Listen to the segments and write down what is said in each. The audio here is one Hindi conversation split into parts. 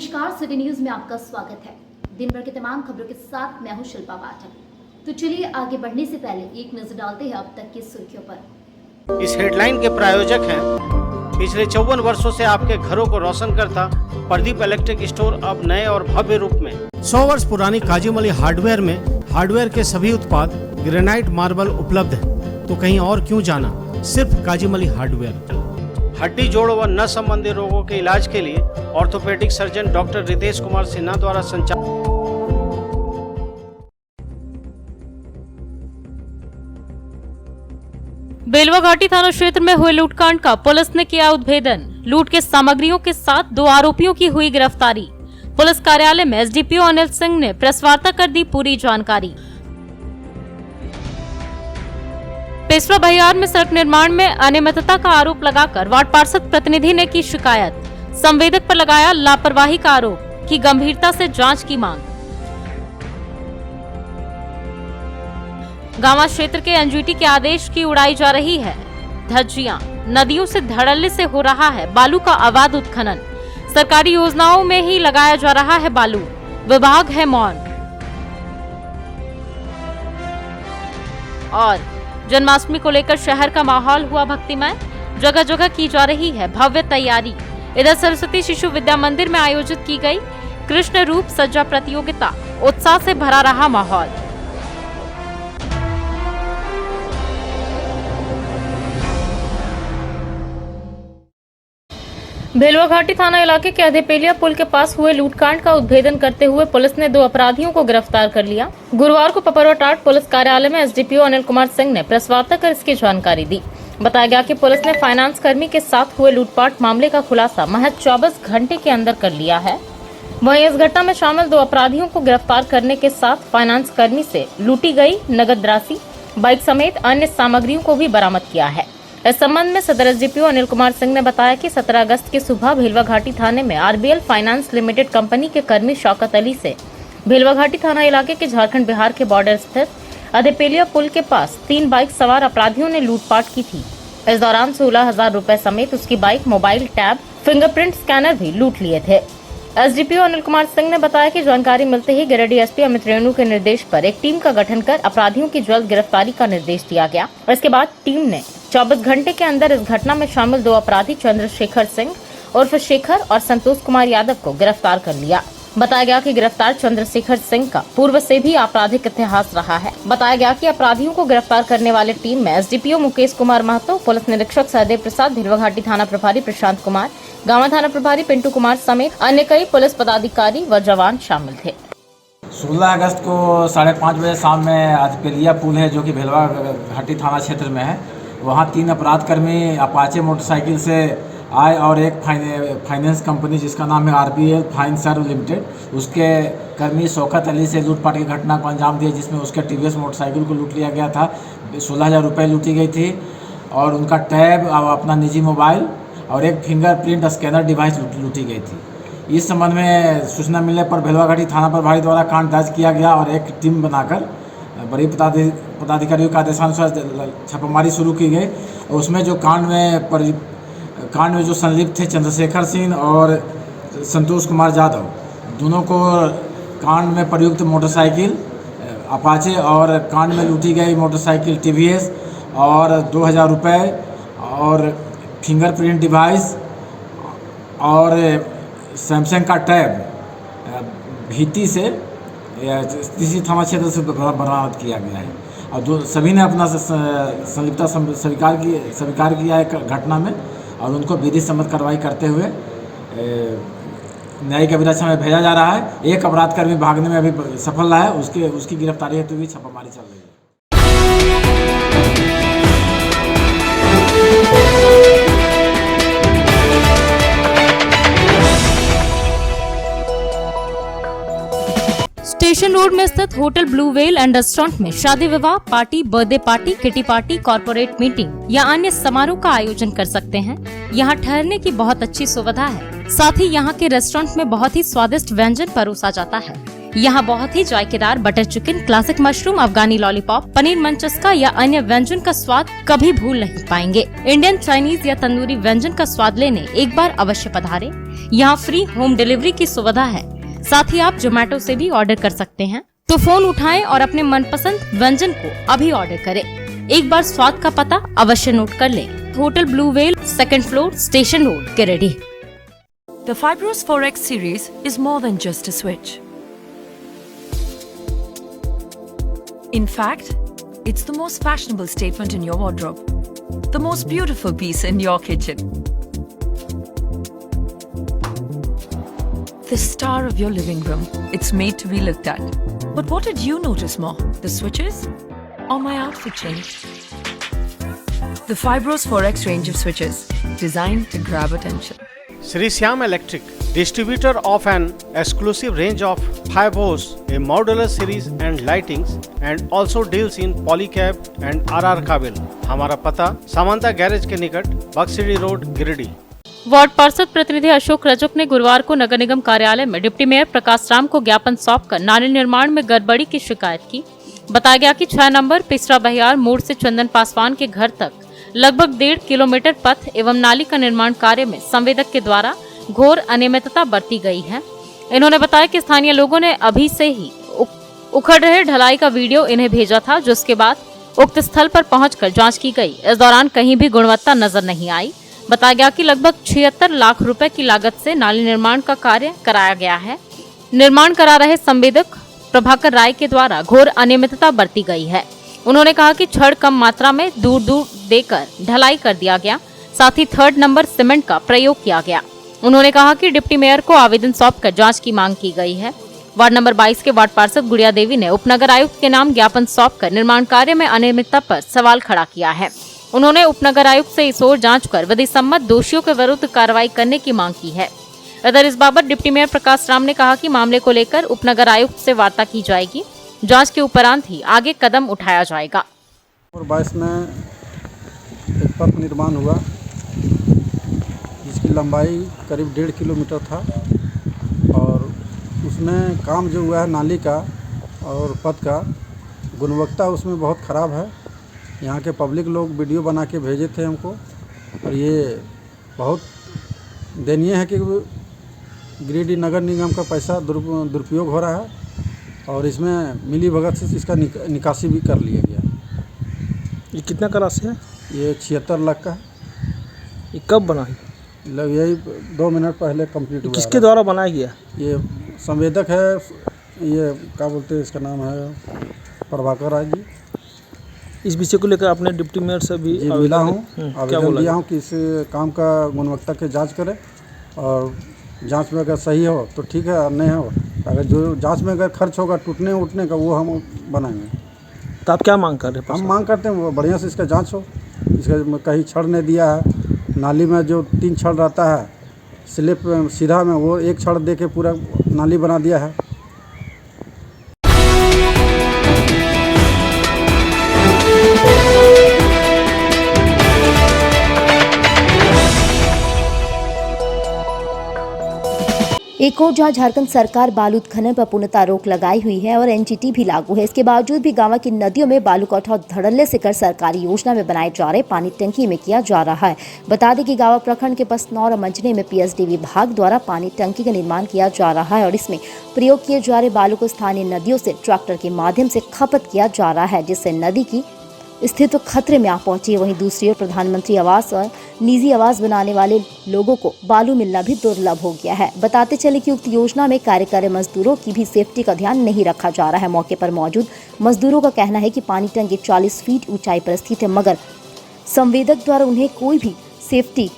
नमस्कार, सिटी न्यूज में आपका स्वागत है। दिन भर के तमाम खबरों के साथ मैं हूं शिल्पा पाठक। तो चलिए आगे बढ़ने से पहले एक नजर डालते हैं अब तक की सुर्खियों पर। इस हेडलाइन के प्रायोजक हैं पिछले 54 वर्षों से आपके घरों को रोशन करता प्रदीप इलेक्ट्रिक स्टोर, अब नए और भव्य रूप में। 100 वर्ष पुरानी काजीमली हार्डवेयर में हार्डवेयर के सभी उत्पाद ग्रेनाइट मार्बल उपलब्ध है, तो कहीं और क्यों जाना, सिर्फ काजीमली हार्डवेयर। हड्डी जोड़ व नस संबंधी रोगों के इलाज के लिए orthopaedic surgeon doctor Ritesh Kumar Sinha द्वारा संचालित बेलवा घाटी थाना क्षेत्र में हुए लूटकांड का पुलिस ने किया उद्भेदन। लूट के सामग्रियों के साथ 2 आरोपियों की हुई गिरफ्तारी। पुलिस कार्यालय में एसडीपीओ अनिल सिंह ने प्रेस वार्ता कर दी पूरी जानकारी। पेशवा बहियार में सड़क निर्माण में अनियमितता का आरोप लगाकर वार्ड पार्षद प्रतिनिधि ने की शिकायत। संवेदक पर लगाया लापरवाही का आरोप, की गंभीरता से जांच की मांग। गांवा क्षेत्र के एनजीटी के आदेश की उड़ाई जा रही है धज्जियां। नदियों से धड़ल्ले से हो रहा है बालू का अवैध उत्खनन। सरकारी योजनाओं में ही लगाया जा रहा है बालू, विभाग है मौन। और जन्माष्टमी को लेकर शहर का माहौल हुआ भक्तिमय। जगह जगह की जा रही है भव्य तैयारी। इधर सरस्वती शिशु विद्या मंदिर में आयोजित की गई कृष्ण रूप सज्जा प्रतियोगिता, उत्साह से भरा रहा माहौल। बेलवा घाटी थाना इलाके के अधेपेलिया पुल के पास हुए लूटकांड का उद्भेदन करते हुए पुलिस ने 2 अपराधियों को गिरफ्तार कर लिया। गुरुवार को पपरवाटाट पुलिस कार्यालय में एसडीपीओ अनिल कुमार सिंह ने प्रेस वार्ता कर इसकी जानकारी दी। बताया गया कि पुलिस ने फाइनेंस कर्मी के साथ हुए लूटपाट मामले का खुलासा महज 24 घंटे के अंदर कर लिया है। वहीं इस घटना में शामिल 2 अपराधियों को गिरफ्तार करने के साथ फाइनेंस कर्मी से लूटी गई नगद राशि, बाइक समेत अन्य सामग्रियों को भी बरामद किया है। इस संबंध में सदर एसडीपीओ अनिल कुमार सिंह ने बताया कि 17 अगस्त की सुबह भेलवा घाटी थाने में आरबीएल फाइनेंस लिमिटेड कंपनी के कर्मी शौकत अली से भेलवा घाटी थाना इलाके के झारखंड बिहार के बॉर्डर स्थित अधेपेलिया पुल के पास 3 बाइक सवार अपराधियों ने लूटपाट की थी। इस दौरान 16,000 रुपए समेत उसकी bike, mobile, tab, fingerprint scanner भी लूट लिए थे। एसडीपीओ अनिल कुमार सिंह ने बताया कि जानकारी मिलते ही गिरिडीह एसपी अमित रेणु के निर्देश पर एक टीम का गठन कर अपराधियों की जल्द गिरफ्तारी का निर्देश दिया गया। इसके बाद टीम ने 24 घंटे के अंदर इस घटना में शामिल 2 अपराधी चंद्रशेखर सिंह उर्फ शेखर और संतोष कुमार यादव को गिरफ्तार कर लिया। बताया गया कि गिरफ्तार चंद्रशेखर सिंह का पूर्व से भी आपराधिक इतिहास रहा है। बताया गया कि अपराधियों को गिरफ्तार करने वाले टीम में एसडीपीओ मुकेश कुमार महतो, पुलिस निरीक्षक सहदेव प्रसाद, भेलवा घाटी थाना प्रभारी प्रशांत कुमार, गांवा थाना प्रभारी पिंटू कुमार समेत अन्य कई पुलिस पदाधिकारी व जवान शामिल थे। 16 अगस्त को 5:30 बजे शाम में अधपेलिया पुल है जो कि भेलवा घाटी थाना क्षेत्र में है, वहाँ 3 अपराध कर्मी अपाचे मोटरसाइकिल से आए और एक फाइनेंस कंपनी जिसका नाम है आरबीएल फाइन सर्व लिमिटेड, उसके कर्मी शौकत अली से लूटपाट की घटना को अंजाम दिया, जिसमें उसके टीवीएस मोटरसाइकिल को लूट लिया गया था। 16,000 रुपये लूटी गई थी और उनका टैब और अपना निजी मोबाइल और एक फिंगरप्रिंट स्कैनर डिवाइस लूटी गई थी। इस संबंध में सूचना मिलने पर भेलवा घाटी थाना प्रभारी द्वारा कांड दर्ज किया गया और एक टीम बनाकर बड़ी पदाधिकारियों का आदेशानुसार छापामारी शुरू की गई। और उसमें जो कांड में जो संलिप्त थे चंद्रशेखर सिंह और संतोष कुमार यादव, दोनों को कांड में प्रयुक्त मोटरसाइकिल अपाचे और कांड में लूटी गई मोटरसाइकिल टीवीएस और 2,000 रुपये और फिंगरप्रिंट डिवाइस और सैमसंग का टैब भीति से इसी थाना क्षेत्र से बरामद किया गया है। और सभी ने अपना संलिप्तता स्वीकार किया है घटना में और उनको विधि सम्मत कार्रवाई करते हुए न्यायिक अभिरक्षा में भेजा जा रहा है। एक अपराध कर्मी भागने में अभी सफल रहा है, उसकी गिरफ्तारी हेतु भी छापामारी चल रही है। स्टेशन रोड में स्थित hotel blue whale and restaurant में शादी विवाह, party, birthday party, kitty party, corporate meeting या अन्य समारोह का आयोजन कर सकते हैं। यहाँ ठहरने की बहुत अच्छी सुविधा है। साथ ही यहाँ के रेस्टोरेंट में बहुत ही स्वादिष्ट व्यंजन परोसा जाता है। यहाँ बहुत ही जायकेदार बटर चिकन, क्लासिक मशरूम, अफगानी लॉलीपॉप, पनीर मंचस्का या अन्य व्यंजन का स्वाद कभी भूल नहीं पाएंगे। इंडियन, चाइनीज या तंदूरी व्यंजन का स्वाद लेने एक बार अवश्य पधारें। यहाँ फ्री होम डिलीवरी की सुविधा है। साथ ही आप जोमेटो से भी ऑर्डर कर सकते हैं। तो फोन उठाएं और अपने मनपसंद व्यंजन को अभी ऑर्डर करें। एक बार स्वाद का पता अवश्य नोट कर लें। Hotel blue whale, 2nd floor, station road, Giridih. The Fibros 4X series is more than just a switch. In fact, it's the most fashionable statement in your wardrobe, the most beautiful piece in your kitchen, the star of your living room. It's made to be looked at. But what did you notice more, the switches or my outfit change? The Fibros 4X range of switches, designed to grab attention. Sri Syam Electric, distributor of an exclusive range of Fibros, a modular series and lightings, and also deals in polycab and RR काबिल। हमारा पता सामंता गैरेज के निकट, बक्सड़ी रोड, गिरिडीह। वार्ड पार्षद प्रतिनिधि अशोक रजक ने गुरुवार को नगर निगम कार्यालय में डिप्टी मेयर प्रकाश राम को ज्ञापन सौंपकर नाली निर्माण में गड़बड़ी की शिकायत की। बताया गया कि 6 नंबर पिसरा बहियार मोड़ से चंदन पासवान के घर तक लगभग 1.5 किलोमीटर पथ एवं नाली का निर्माण कार्य में संवेदक के द्वारा घोर अनियमितता बरती गई है। इन्होंने बताया कि स्थानीय लोगों ने अभी से ही उखड़ रहे ढलाई का वीडियो इन्हें भेजा था, जिसके बाद उक्त स्थल पर पहुंचकर जांच की गई। इस दौरान कहीं भी गुणवत्ता नजर नहीं आई। बताया गया कि लगभग 76 लाख रुपए की लागत से नाली निर्माण का कार्य कराया गया है। निर्माण करा रहे संवेदक प्रभाकर राय के द्वारा घोर अनियमितता बरती गई है। उन्होंने कहा कि छड़ कम मात्रा में दूर दूर देकर ढलाई कर दिया गया, साथ ही 3rd नंबर सीमेंट का प्रयोग किया गया। उन्होंने कहा कि डिप्टी मेयर को आवेदन सौंपकर जांच की मांग की गई है। वार्ड नंबर 22 के वार्ड पार्षद गुड़िया देवी ने उपनगर आयुक्त के नाम ज्ञापन सौंपकर निर्माण कार्य में अनियमितता पर सवाल खड़ा किया है। उन्होंने उपनगर आयुक्त से इस ओर जांच कर विधि सम्मत दोषियों के विरुद्ध कार्रवाई करने की मांग की है। इधर इस बाबत डिप्टी मेयर प्रकाश राम ने कहा कि मामले को लेकर उपनगर आयुक्त से वार्ता की जाएगी। जांच के उपरांत ही आगे कदम उठाया जाएगा। और 22 में एक पथ निर्माण हुआ, जिसकी लंबाई करीब 1.5 किलोमीटर था और उसमें काम जो हुआ है नाली का और पथ का, गुणवत्ता उसमें बहुत ख़राब है। यहाँ के पब्लिक लोग वीडियो बना के भेजे थे हमको, और ये बहुत दयनीय है कि गिरिडीह नगर निगम का पैसा दुरुपयोग हो रहा है और इसमें मिली भगत से इसका निकासी भी कर लिया गया। ये कितना का राशि है? ये 76 लाख का है। ये कब बना है? यही 2 मिनट पहले कंप्लीट हुआ। किसके द्वारा बनाया गया? ये संवेदक है, ये क्या बोलते हैं, इसका नाम है प्रभाकर राय जी। इस विषय को लेकर आपने डिप्टी मेयर से भी मिला हूँ, क्या आवेदन दिया हूँ कि इस काम का गुणवत्ता की जांच करें और जांच में अगर सही हो तो ठीक है, और नहीं हो अगर जो जांच में अगर खर्च होगा टूटने उठने का, वो हम बनाएंगे। तो आप क्या मांग कर रहे हैं? हम मांग करते हैं बढ़िया से इसका जांच हो। इसका कहीं छड़ नहीं दिया है, नाली में जो 3 छड़ रहता है स्लिप सीधा में, वो 1 छड़ दे के पूरा नाली बना दिया है। एक और जहां झारखंड सरकार बालू उत्खनन पर पूर्णतः रोक लगाई हुई है और एनजीटी भी लागू है, इसके बावजूद भी गांव की नदियों में बालू का उठाव धड़ल्ले से कर सरकारी योजना में बनाए जा रहे पानी टंकी में किया जा रहा है। बता दें कि गावा प्रखंड के पसनौर और मंजने में पीएचडी विभाग द्वारा पानी टंकी का निर्माण किया जा रहा है और इसमें प्रयोग किए जा रहे बालू को स्थानीय नदियों से ट्रैक्टर के माध्यम से खपत किया जा रहा है, जिससे नदी की अस्तित्व खतरे में आ पहुंची है। वहीं दूसरी ओर प्रधानमंत्री आवास और निजी आवास बनाने वाले लोगों को बालू मिलना भी दुर्लभ हो गया है। बताते चले कि उक्त योजना में कार्य कर रहे मजदूरों की भी सेफ्टी का ध्यान नहीं रखा जा रहा है। मौके पर मौजूद मजदूरों का कहना है कि पानी टंकी 40 फीट ऊंचाई पर स्थित है, मगर संवेदक द्वारा उन्हें कोई भी सेफ्टी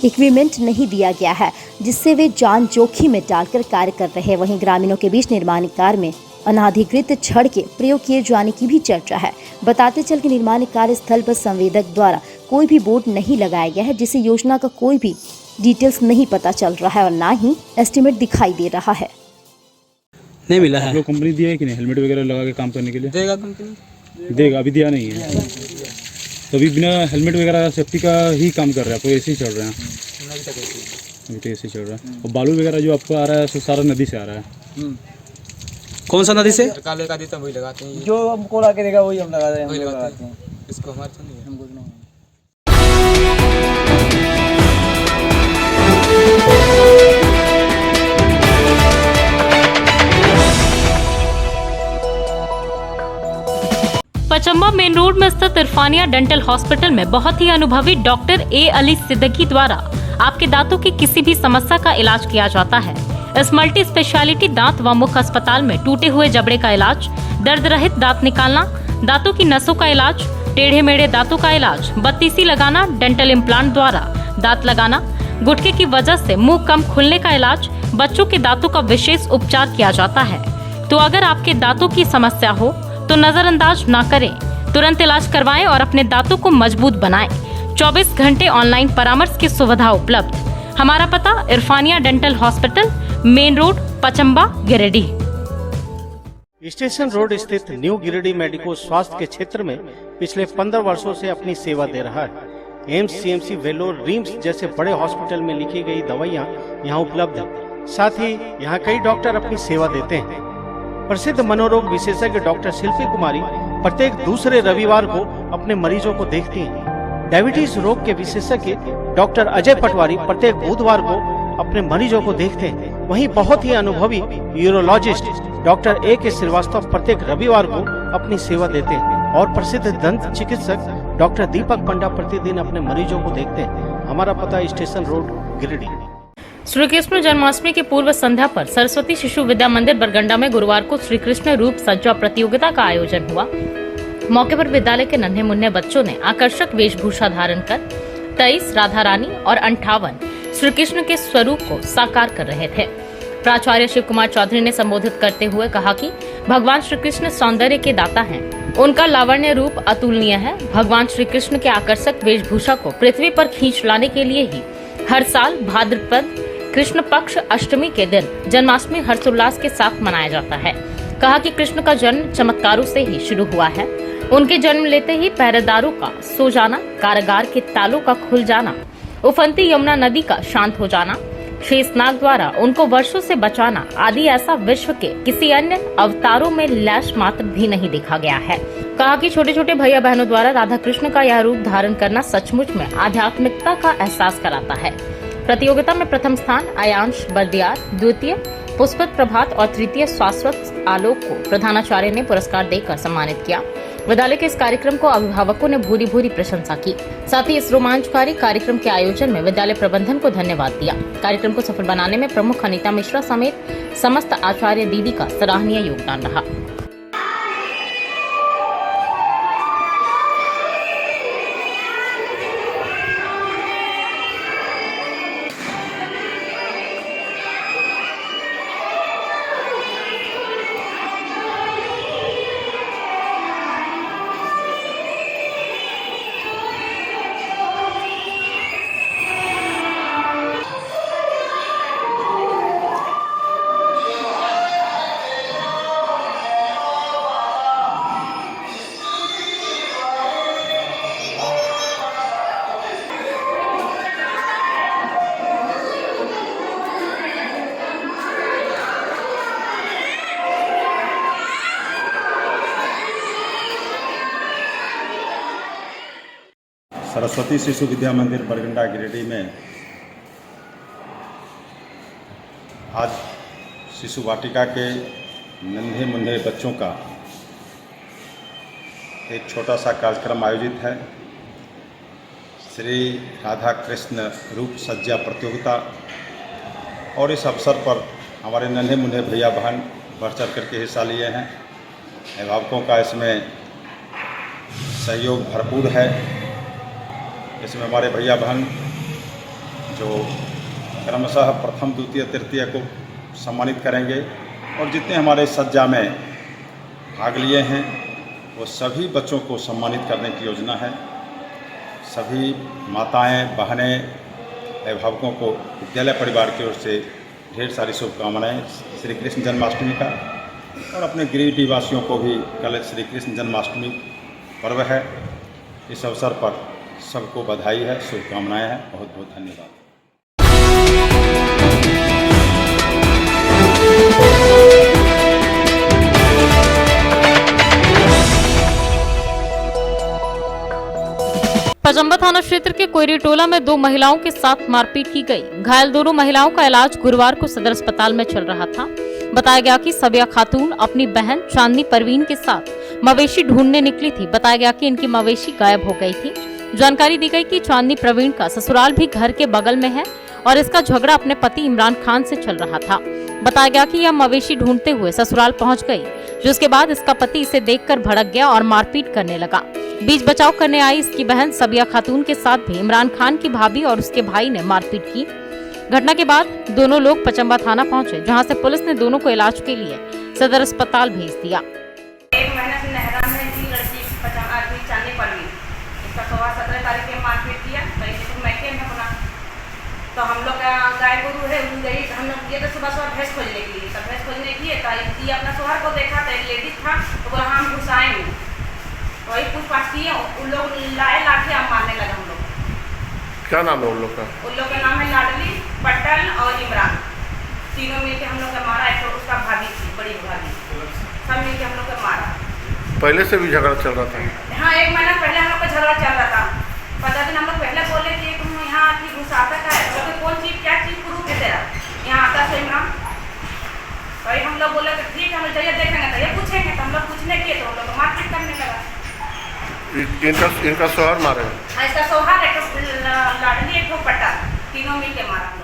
इक्विपमेंट नहीं दिया गया है, जिससे वे जान जोखिम में डालकर कार्य कर रहे हैं। वहीं ग्रामीणों के बीच निर्माण कार्य में अनाधिकृत छड़ के प्रयोग किए जाने की भी चर्चा है। बताते चल के निर्माण कार्य स्थल पर संवेदक द्वारा कोई भी बोर्ड नहीं लगाया गया है, जिससे योजना का कोई भी डिटेल्स नहीं पता चल रहा है और ना ही एस्टीमेट दिखाई दे रहा है। नहीं मिला है। लोग कंपनी दिया है कि नहीं हेलमेट वगैरह लगा के काम करने के लिए? देगा कंपनी, देगा। अभी दिया नहीं है, तो अभी बिना हेलमेट वगैरह सेफ्टी का ही काम कर रहा है। कोई ऐसे ही चल रहे हैं, अभी तो ऐसे ही चल रहा है। और बालू वगैरह जो आपको आ रहा है सारा नदी से आ रहा है। कौन सा नदी से? काले का देता वही लगाते हैं, जो हमको ला के देगा वही हम लगा वही देंगे। लगाते हैं। इसको हमारे तो नहीं है। हमको नहीं है। पचम्बा मेन रोड में स्थित इरफानिया डेंटल हॉस्पिटल में बहुत ही अनुभवी डॉक्टर ए अली सिद्दीकी द्वारा आपके दांतों की किसी भी समस्या का इलाज किया जाता है। इस मल्टी स्पेशलिटी दांत व मुख अस्पताल में टूटे हुए जबड़े का इलाज, दर्द रहित दांत निकालना, दांतों की नसों का इलाज, टेढ़े मेढ़े दांतों का इलाज, बत्तीसी लगाना, डेंटल इम्प्लांट द्वारा दांत लगाना, गुटके की वजह से मुंह कम खुलने का इलाज, बच्चों के दांतों का विशेष उपचार किया जाता है। तो अगर आपके दांतों की समस्या हो तो नजरअंदाज ना करें, तुरंत इलाज करवाएं और अपने दांतों को मजबूत बनाएं। 24 घंटे ऑनलाइन परामर्श की सुविधा उपलब्ध। हमारा पता Irfania dental hospital, main road, Pachamba, Giridih. Station road स्थित न्यू गिरिडीह मेडिको स्वास्थ्य के क्षेत्र में पिछले 15 वर्षों से अपनी सेवा दे रहा है। एम्स, सीएमसी, वेलोर, रिम्स जैसे बड़े हॉस्पिटल में लिखी गई दवाइयाँ यहाँ उपलब्ध है। साथ ही यहाँ कई डॉक्टर अपनी सेवा देते हैं। प्रसिद्ध मनोरोग विशेषज्ञ डॉक्टर शिल्पी कुमारी प्रत्येक दूसरे रविवार को अपने मरीजों को देखती हैं। डायबिटीज रोग के विशेषज्ञ डॉक्टर अजय पटवारी प्रत्येक बुधवार को अपने मरीजों को देखते हैं। वहीं बहुत ही अनुभवी यूरोलॉजिस्ट डॉक्टर ए के श्रीवास्तव प्रत्येक रविवार को अपनी सेवा देते हैं और प्रसिद्ध दंत चिकित्सक डॉक्टर दीपक पंडा प्रतिदिन अपने मरीजों को देखते हैं। हमारा पता स्टेशन रोड, गिरिडीह। श्री कृष्ण जन्माष्टमी की पूर्व संध्या पर सरस्वती शिशु विद्या मंदिर बरगंडा में गुरुवार को श्री कृष्ण रूप सज्जा प्रतियोगिता का आयोजन हुआ। मौके पर विद्यालय के नन्हे मुन्ने बच्चों ने आकर्षक वेशभूषा धारण कर 23 राधा रानी और 58 श्री कृष्ण के स्वरूप को साकार कर रहे थे। प्राचार्य शिव कुमार चौधरी ने संबोधित करते हुए कहा कि भगवान श्री कृष्ण सौंदर्य के दाता हैं। उनका लावण्य रूप अतुलनीय है। भगवान श्री कृष्ण के आकर्षक वेशभूषा को पृथ्वी पर खींच लाने के लिए ही हर साल भाद्रपद कृष्ण पक्ष अष्टमी के दिन जन्माष्टमी हर्षोल्लास के साथ मनाया जाता है। कहा कि कृष्ण का जन्म चमत्कारों से ही शुरू हुआ है। उनके जन्म लेते ही पहरेदारों का सो जाना, कारागार के तालों का खुल जाना, उफनती यमुना नदी का शांत हो जाना, शेषनाग द्वारा उनको वर्षों से बचाना आदि ऐसा विश्व के किसी अन्य अवतारों में लैश मात्र भी नहीं देखा गया है। कहा कि छोटे छोटे भैया बहनों द्वारा राधा कृष्ण का यह रूप धारण करना सचमुच में आध्यात्मिकता का एहसास कराता है। प्रतियोगिता में प्रथम स्थान आयांश बर्दियार, द्वितीय पुष्पित प्रभात और तृतीय शाश्वत आलोक को प्रधानाचार्य ने पुरस्कार देकर सम्मानित किया। विद्यालय के इस कार्यक्रम को अभिभावकों ने भूरी भूरी प्रशंसा की। साथ ही इस रोमांचकारी कार्यक्रम के आयोजन में विद्यालय प्रबंधन को धन्यवाद दिया। कार्यक्रम को सफल बनाने में प्रमुख अनीता मिश्रा समेत समस्त आचार्य दीदी का सराहनीय योगदान रहा। सरस्वती शिशु विद्या मंदिर बरगंडा गिरिडीह में आज शिशु वाटिका के नन्हे मुन्ने बच्चों का एक छोटा सा कार्यक्रम आयोजित है। श्री राधा कृष्ण रूप सज्जा प्रतियोगिता और इस अवसर पर हमारे नन्हे मुन्ने भैया बहन बढ़ चढ़ करके हिस्सा लिए हैं। अभिभावकों का इसमें सहयोग भरपूर है। इसमें हमारे भैया बहन जो क्रमशः प्रथम, द्वितीय, तृतीय को सम्मानित करेंगे और जितने हमारे सज्जा में भाग लिए हैं वो सभी बच्चों को सम्मानित करने की योजना है। सभी माताएं, बहनें, अभिभावकों को विद्यालय परिवार की ओर से ढेर सारी शुभकामनाएं श्री कृष्ण जन्माष्टमी का, और अपने गिरिडीह वासियों को भी कल श्री कृष्ण जन्माष्टमी पर्व है। इस अवसर पर सबको बधाई है, शुभकामनाएं हैं। बहुत बहुत धन्यवाद। राजंबा थाना क्षेत्र के कोयरी टोला में 2 महिलाओं के साथ मारपीट की गई। घायल दोनों महिलाओं का इलाज गुरुवार को सदर अस्पताल में चल रहा था। बताया गया कि सबिया खातून अपनी बहन चांदनी परवीन के साथ मवेशी ढूंढने निकली थी। बताया गया कि इनकी मवेशी गायब हो गई थी। जानकारी दी गई कि चांदनी प्रवीण का ससुराल भी घर के बगल में है और इसका झगड़ा अपने पति इमरान खान से चल रहा था। बताया गया कि यह मवेशी ढूंढते हुए ससुराल पहुंच गई, जिसके बाद इसका पति इसे देखकर भड़क गया और मारपीट करने लगा। बीच बचाव करने आई इसकी बहन सबिया खातून के साथ भी इमरान खान की भाभी और उसके भाई ने मारपीट की। घटना के बाद दोनों लोग पचम्बा थाना पहुंचे, जहां से पुलिस ने दोनों को इलाज के लिए सदर अस्पताल भेज दिया। 1 महीना से नहरा में थी लड़की चांदनी परवीन, इसका 17 तारीख को मारपीट किया। मैके में अपना तो हम लोग गाय गोरू है गई, हम लोग ये तो सुबह भैंस खोजने के लिए, तब भैंस खोजने की है तो ये अपना सोहर को देखा था, एक लेडीज था तो बोला हम घुसाएंगे, वही पूछताछ किए, उन लोग लाए लाठी हम मारने लगे। हम लोग क्या नाम है उन लोग का? उन लोग का नाम है लाडली, पटल और इमरान। तीनों मिलकर हम लोग का मारा। एक तो उसका भाभी थी, बड़ी भाभी, सब मिलकर हम लोग का मारा। पहले से भी झगड़ा चल रहा था? हाँ, 1 महीना पहले हम लोग का झगड़ा चल रहा था। 15 दिन हम लोग पहले बोले कि तुम यहाँ आती घुसाता का है, तो कौन चीज क्या चीज प्रूफ है तेरा यहाँ आता से इमरान? वही हम लोग बोले कि ठीक है, हम जाइए देखेंगे तो ये पूछेंगे, तो हम लोग पूछने किए तो हम लोग मारपीट करने लगा। इनका सोहर मारे? हाँ, इसका सोहर, एक लाडली, एक पट्टा, तीनों मिल के मारा हम लोग।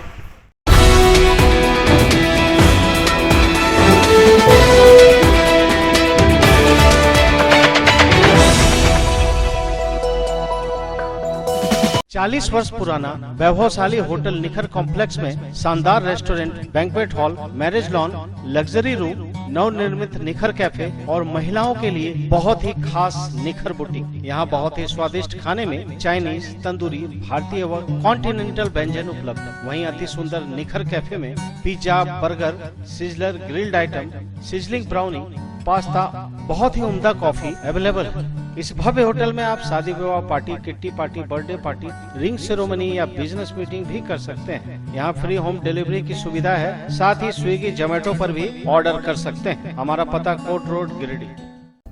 चालीस वर्ष पुराना वैभवशाली होटल निखर कॉम्प्लेक्स में शानदार restaurant, banquet hall, marriage lawn, luxury room, नवनिर्मित निखर कैफे और महिलाओं के लिए बहुत ही खास निखर बुटीक। यहाँ बहुत ही स्वादिष्ट खाने में चाइनीज, तंदूरी, भारतीय व कॉन्टिनेंटल व्यंजन उपलब्ध। वहीं अति सुंदर निखर कैफे में pizza, burger, sizzler, grilled item, sizzling brownie, pasta, बहुत ही उम्दा कॉफी अवेलेबल है। इस भव्य होटल में आप शादी विवाह party, kitty party, birthday party, ring ceremony या बिजनेस मीटिंग भी कर सकते हैं। यहाँ फ्री होम डिलीवरी की सुविधा है, साथ ही स्विगी, जोमेटो पर भी ऑर्डर कर सकते हैं। हमारा पता कोट रोड, गिरिडीह।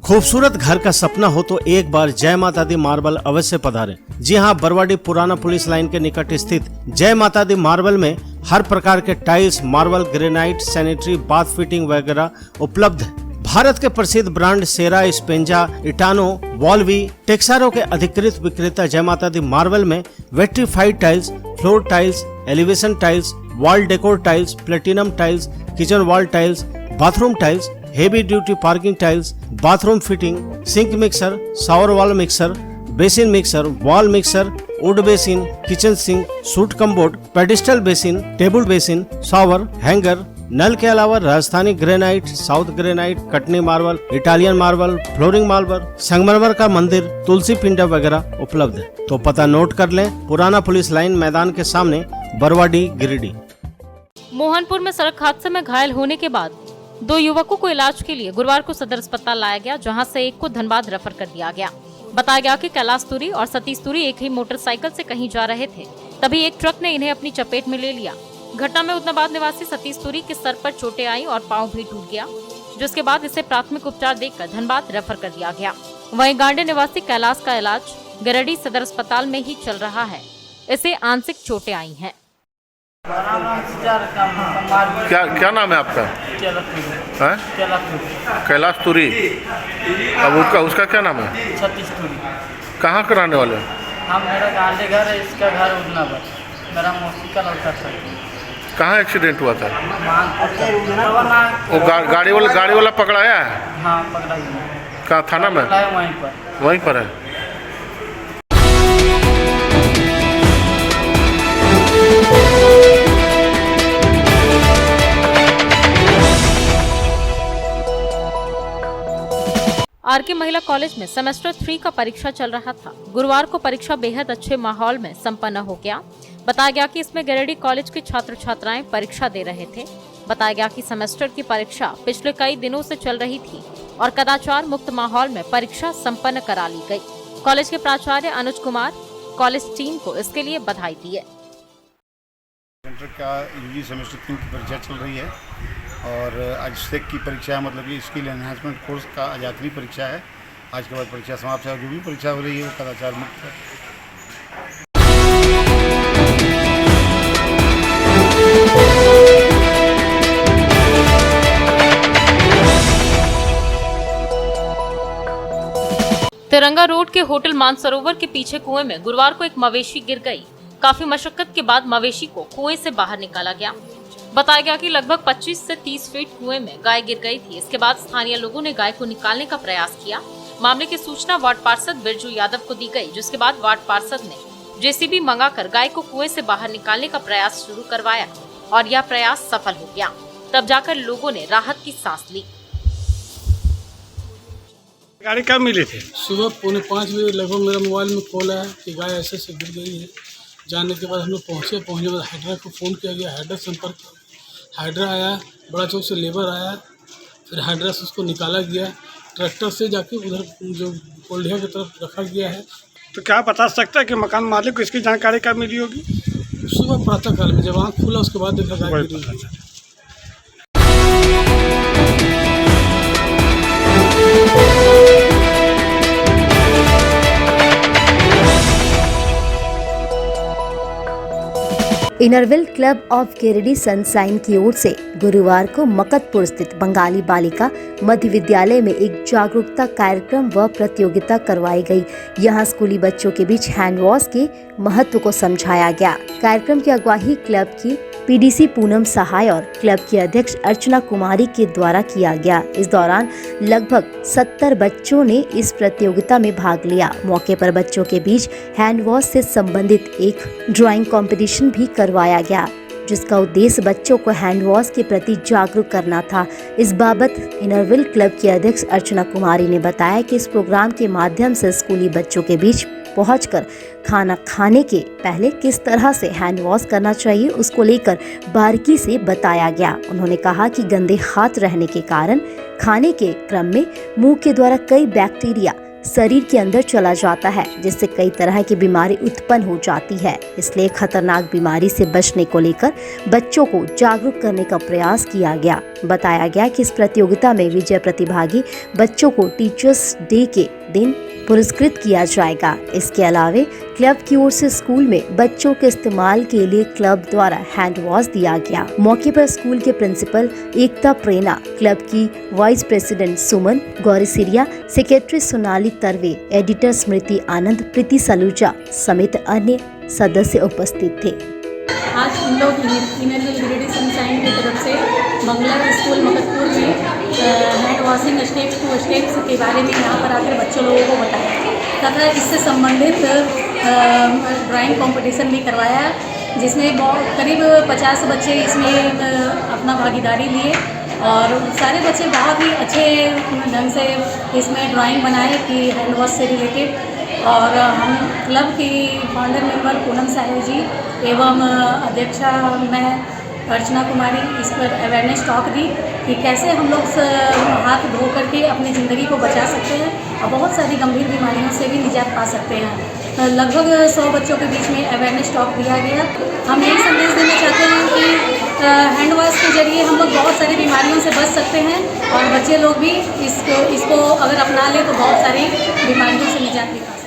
खूबसूरत घर का सपना हो तो एक बार जय माता दी मार्बल अवश्य पधारें। जी हाँ, बरवाडी पुराना पुलिस लाइन के निकट स्थित जय माता दी मार्बल में हर प्रकार के tiles, marble, granite, sanitary, bath fitting वगैरह उपलब्ध है। भारत के प्रसिद्ध ब्रांड सेरा, स्पेंजा, इटानो, वॉल्वी, टेक्सारो के अधिकृत विक्रेता जय माता दी मार्बल में vitrified tiles, floor tiles, elevation tiles, wall decor tiles, platinum tiles, kitchen wall tiles, bathroom tiles, heavy duty parking tiles, bathroom fitting, sink mixer, shower wall mixer, basin mixer, wall mixer, wood basin, kitchen sink, suit cupboard, pedestal basin, table basin, shower, hanger, नल के अलावा Rajasthani granite, south granite, Katni marble, Italian marble, flooring marble, संगमरमर का मंदिर, तुलसी पिंडा वगैरह उपलब्ध है। तो पता नोट कर लें, पुराना पुलिस लाइन मैदान के सामने, बरवाडी, गिरिडीह। मोहनपुर में सड़क हादसे में घायल होने के बाद 2 युवकों को इलाज के लिए गुरुवार को सदर अस्पताल लाया गया, जहां से एक को धनबाद रेफर कर दिया गया। बताया गया कि कैलाश तुरी और सतीश तुरी एक ही मोटरसाइकिल से कहीं जा रहे थे, तभी एक ट्रक ने इन्हें अपनी चपेट में ले लिया। घटना में उदनाबाद निवासी सतीश तुरी के सर पर चोटें आई और पांव भी टूट गया, जिसके बाद इसे प्राथमिक उपचार देकर धनबाद रेफर कर दिया गया। वहीं गांडे निवासी कैलाश का इलाज गिरिडीह सदर अस्पताल में ही चल रहा है। इसे आंशिक चोटें आई हैं। क्या नाम है आपका? कैलाश तुरी। अब उसका क्या नाम है? सतीश तुरी। कहाँ के रहने वाले? हम, मेरा गांधी घर है, इसका घर उदनाबाद, मेरा मौसी का लड़का था। कहाँ एक्सीडेंट हुआ था? वो गाड़ी वाला पकड़ाया है? हाँ, पकड़ा गया। कहाँ थाना में? वहीं पर है। आरके महिला कॉलेज में सेमेस्टर 3 का परीक्षा चल रहा था। गुरुवार को परीक्षा बेहद अच्छे माहौल में संपन्न हो गया। बताया गया कि इसमें गिरिडीह कॉलेज के छात्र छात्राएं परीक्षा दे रहे थे। बताया गया कि सेमेस्टर की परीक्षा पिछले कई दिनों से चल रही थी और कदाचार मुक्त माहौल में परीक्षा संपन्न करा ली गई। कॉलेज के प्राचार्य अनुज कुमार कॉलेज टीम को इसके लिए बधाई दी है। सेंटर का यूजी सेमेस्टर 3 की परीक्षा चल रही है और आज सेक की परीक्षा है, मतलब कि स्किल एनहांसमेंट कोर्स का आज आखिरी परीक्षा है। आज के बाद परीक्षा समाप्त है और जो भी परीक्षा हो रही है वो कदाचार मुक्त है। तिरंगा रोड के होटल मानसरोवर के पीछे कुएं में गुरुवार को एक मवेशी गिर गई। काफी मशक्कत के बाद मवेशी को कुएं से बाहर निकाला गया। बताया गया कि लगभग 25 से 30 फीट कुएं में गाय गिर गई थी। इसके बाद स्थानीय लोगों ने गाय को निकालने का प्रयास किया। मामले की सूचना वार्ड पार्षद बिरजू यादव को दी गई, जिसके बाद वार्ड पार्षद ने जेसीबी मंगाकर गाय को कुएं से बाहर निकालने का प्रयास शुरू करवाया और यह प्रयास सफल हो गया। तब जाकर लोगों ने राहत की सांस ली। गाड़ी कब मिली थी? सुबह 4:45 बजे लगभग मेरा मोबाइल में कॉल आया कि गाय ऐसे से गिर गई है। जानने के बाद हम लोग पहुँचने के बाद हाइड्रा को फ़ोन किया गया, हाइड्रा संपर्क किया। हाइड्रा आया, बड़ा चौक से लेबर आया, फिर हाइड्रा से उसको निकाला गया। ट्रैक्टर से जाके उधर जो कोल्डिया की तरफ रखा गया है। तो क्या बता सकता है कि मकान मालिक को इसकी जानकारी कब मिली होगी? सुबह प्रातः काल में जब आँख खुला उसके बाद देखा गाय गिरी है। Inner Wheel club of Giridih sunshine की ओर से गुरुवार को मकतपुर स्थित बंगाली बालिका मध्य विद्यालय में एक जागरूकता कार्यक्रम व प्रतियोगिता करवाई गई। यहां स्कूली बच्चों के बीच हैंड वॉश के महत्व को समझाया गया। कार्यक्रम की अगुवाई क्लब की पीडीसी पूनम सहाय और क्लब की अध्यक्ष अर्चना कुमारी के द्वारा किया गया। इस दौरान लगभग 70 बच्चों ने इस प्रतियोगिता में भाग लिया। मौके पर बच्चों के बीच हैंड वॉश से संबंधित एक ड्राइंग कंपटीशन भी करवाया गया, जिसका उद्देश्य बच्चों को हैंड वॉश के प्रति जागरूक करना था। इस बाबत इनरविल क्लब की अध्यक्ष अर्चना कुमारी ने बताया कि इस प्रोग्राम के माध्यम से स्कूली बच्चों के बीच पहुंचकर खाना खाने के पहले किस तरह से हैंड वॉश करना चाहिए उसको लेकर बारीकी से बताया गया। उन्होंने कहा कि गंदे हाथ रहने के कारण खाने के क्रम में मुंह के द्वारा कई बैक्टीरिया शरीर के अंदर चला जाता है, जिससे कई तरह की बीमारी उत्पन्न हो जाती है। इसलिए खतरनाक बीमारी से बचने को लेकर बच्चों को जागरूक करने का प्रयास किया गया। बताया गया कि इस प्रतियोगिता में विजय प्रतिभागी बच्चों को टीचर्स डे के दिन पुरस्कृत किया जाएगा। इसके अलावा क्लब की ओर से स्कूल में बच्चों के इस्तेमाल के लिए क्लब द्वारा हैंड वॉश दिया गया। मौके पर स्कूल के प्रिंसिपल एकता प्रेरणा, क्लब की वाइस प्रेसिडेंट सुमन गौरीसिरिया, सेक्रेटरी सोनाली तरवे, एडिटर स्मृति आनंद, प्रीति सलूजा समेत अन्य सदस्य उपस्थित थे। आज हम लोग इनरविल गिरिडीह सनशाइन की तरफ से बंगला स्कूल मकतपुर में हैंड वॉशिंग स्टेप्स 2 स्टेप्स के बारे में यहाँ पर आकर बच्चों लोगों को बताया तथा इससे संबंधित ड्राइंग कंपटीशन भी करवाया, जिसमें करीब 50 बच्चे इसमें अपना भागीदारी लिए और सारे बच्चे बहुत ही अच्छे ढंग से इसमें ड्राइंग बनाए कि हैंड वॉश से रिलेटेड। और हम क्लब की फाउंडर मेंबर पूनम साहब जी एवं अध्यक्षा मैं अर्चना कुमारी इस पर अवेयरनेस टॉक दी कि कैसे हम लोग हाथ धो करके अपनी ज़िंदगी को बचा सकते हैं और बहुत सारी गंभीर बीमारियों से भी निजात पा सकते हैं। लगभग 100 बच्चों के बीच में अवेयरनेस टॉक दिया गया। हम यही संदेश देना चाहते हैं कि हैंड वॉश के जरिए हम लोग बहुत सारी बीमारियों से बच सकते हैं और बच्चे लोग भी इसको अगर अपना लें तो बहुत सारी बीमारियों से निजात भी पा सकते हैं।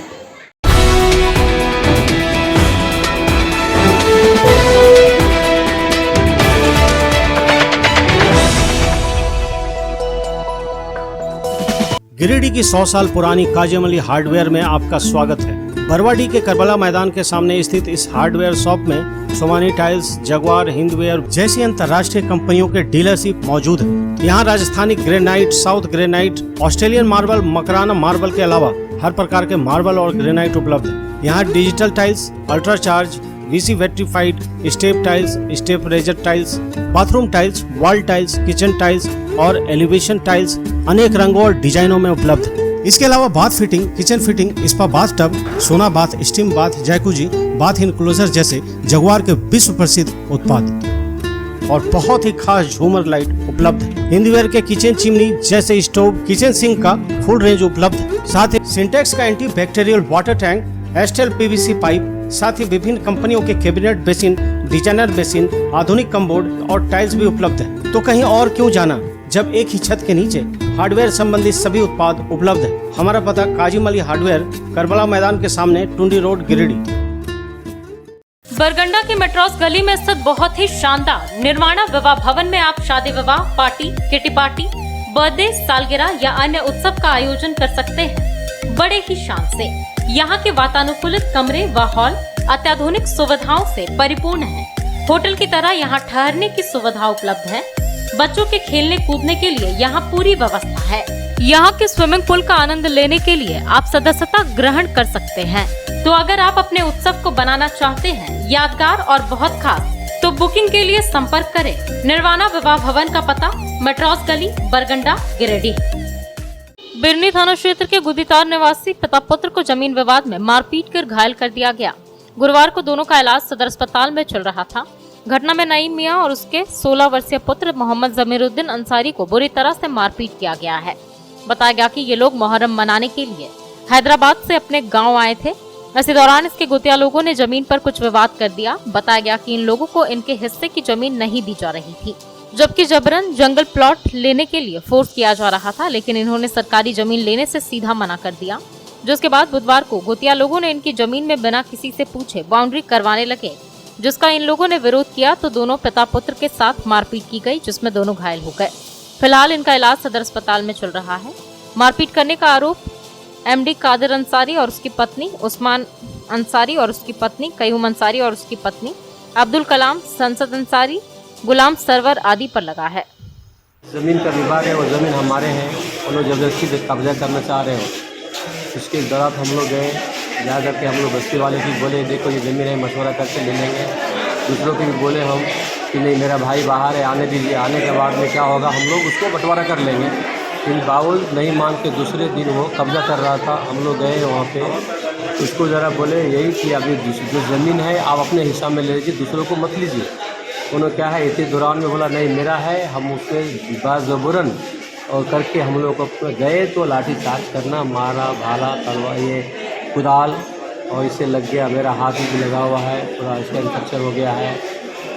गिरिडीह की 100 साल पुरानी काजिम अली हार्डवेयर में आपका स्वागत है। बरवाडी के करबला मैदान के सामने स्थित इस हार्डवेयर शॉप में सोमानी टाइल्स, जगुआर, हिंदवेयर जैसी अंतर्राष्ट्रीय कंपनियों के डीलरशिप मौजूद है। यहाँ Rajasthani granite, south granite, Australian marble, Makrana marble के अलावा हर प्रकार के मार्बल और ग्रेनाइट उपलब्ध है। यहाँ digital tiles, ultra charge, VC vitrified, step tiles, step riser tiles, bathroom tiles, wall tiles, kitchen tiles और एलिवेशन टाइल्स अनेक रंगों और डिजाइनों में उपलब्ध है। इसके अलावा bath fitting, kitchen fitting, spa bath tub, sauna bath, steam bath, jacuzzi, bath enclosure जैसे जगुआर के विश्व प्रसिद्ध उत्पाद और बहुत ही खास झूमर लाइट उपलब्ध है। हिंदवेयर के किचन चिमनी जैसे स्टोव, किचन सिंक का फुल रेंज उपलब्ध है। साथ ही सिंटेक्स का anti bacterial water tank, Astral PVC pipe, साथ ही विभिन्न कंपनियों के कैबिनेट बेसिन, डिजाइनर बेसिन, आधुनिक कमबोर्ड और टाइल्स भी उपलब्ध है। तो कहीं और क्यों जाना, जब एक ही छत के नीचे हार्डवेयर संबंधित सभी उत्पाद उपलब्ध है। हमारा पता काजिम अली हार्डवेयर, करबला मैदान के सामने, टुंडी रोड, गिरिडीह। बरगंडा की मेट्रोस गली में स्थित बहुत ही शानदार निर्माणा विवाह भवन में आप शादी विवाह, पार्टी, किटी पार्टी, बर्थडे, सालगिरह या अन्य उत्सव का आयोजन कर सकते हैं। बड़े ही शान से। यहाँ के वातानुकूलित कमरे व हॉल अत्याधुनिक सुविधाओं से परिपूर्ण है। होटल की तरह यहाँ ठहरने की सुविधा उपलब्ध है। बच्चों के खेलने कूदने के लिए यहाँ पूरी व्यवस्था है। यहाँ के स्विमिंग पूल का आनंद लेने के लिए आप सदस्यता ग्रहण कर सकते हैं। तो अगर आप अपने उत्सव को बनाना चाहते हैं यादगार और बहुत खास, तो बुकिंग के लिए संपर्क करें। निर्वाणा विवाह भवन का पता मेट्रोस गली, बरगंडा, गिरिडीह। बिरनी थाना क्षेत्र के गुदीतार निवासी पिता पुत्र को जमीन विवाद में मारपीट कर घायल कर दिया गया। गुरुवार को दोनों का इलाज सदर अस्पताल में चल रहा था। घटना में नईम मियां और उसके 16 वर्षीय पुत्र मोहम्मद जमीरुद्दीन अंसारी को बुरी तरह से मारपीट किया गया है। बताया गया कि ये लोग मुहर्रम मनाने के लिए हैदराबाद से अपने गाँव आए थे। इसी दौरान इसके गुतिया लोगों ने जमीन पर कुछ विवाद कर दिया। बताया गया कि इन लोगों को इनके हिस्से की जमीन नहीं दी जा रही थी, जबकि जबरन जंगल प्लॉट लेने के लिए फोर्स किया जा रहा था, लेकिन इन्होंने सरकारी जमीन लेने से सीधा मना कर दिया। जिसके बाद बुधवार को गुतिया लोगों ने इनकी जमीन में बिना किसी से पूछे बाउंड्री करवाने लगे, जिसका इन लोगों ने विरोध किया तो दोनों पिता पुत्र के साथ मारपीट की गई, जिसमें दोनों घायल हो गए। फिलहाल इनका इलाज सदर अस्पताल में चल रहा है। मारपीट करने का आरोप एमडी कादिर अंसारी और उसकी पत्नी, उस्मान अंसारी और उसकी पत्नी, कयूम अंसारी और उसकी पत्नी, अब्दुल कलाम संसद अंसारी, गुलाम सरवर आदि पर लगा है। ज़मीन का विवाद है और ज़मीन हमारे हैं, वो लोग ज़बरदस्ती से कब्जा करना चाह रहे हो। उसके दौरान हम लोग गए, जा करके हम लोग बस्ती वाले भी बोले देखो ये ज़मीन है, मशवरा करके ले लेंगे। दूसरों को भी बोले हम कि नहीं मेरा भाई बाहर है, आने दीजिए, आने के बाद में क्या होगा हम लोग उसको बंटवारा कर लेंगे। इन बावल नहीं मान के दूसरे दिन वो कब्जा कर रहा था। हम लोग गए वहाँ पे, उसको ज़रा बोले यही कि अभी जो ज़मीन है आप अपने हिस्सा में ले लीजिए, दूसरों को मत लीजिए। उन्होंने क्या है इतने दौरान में बोला नहीं मेरा है, हम उसमें बाज़बरन और करके हम लोग गए तो लाठी चार्ज करना, मारा, भाला, तलवार, ये कुदाल और इससे लग गया। मेरा हाथ भी लगा हुआ है, पूरा इसका इंफेक्शन हो गया है।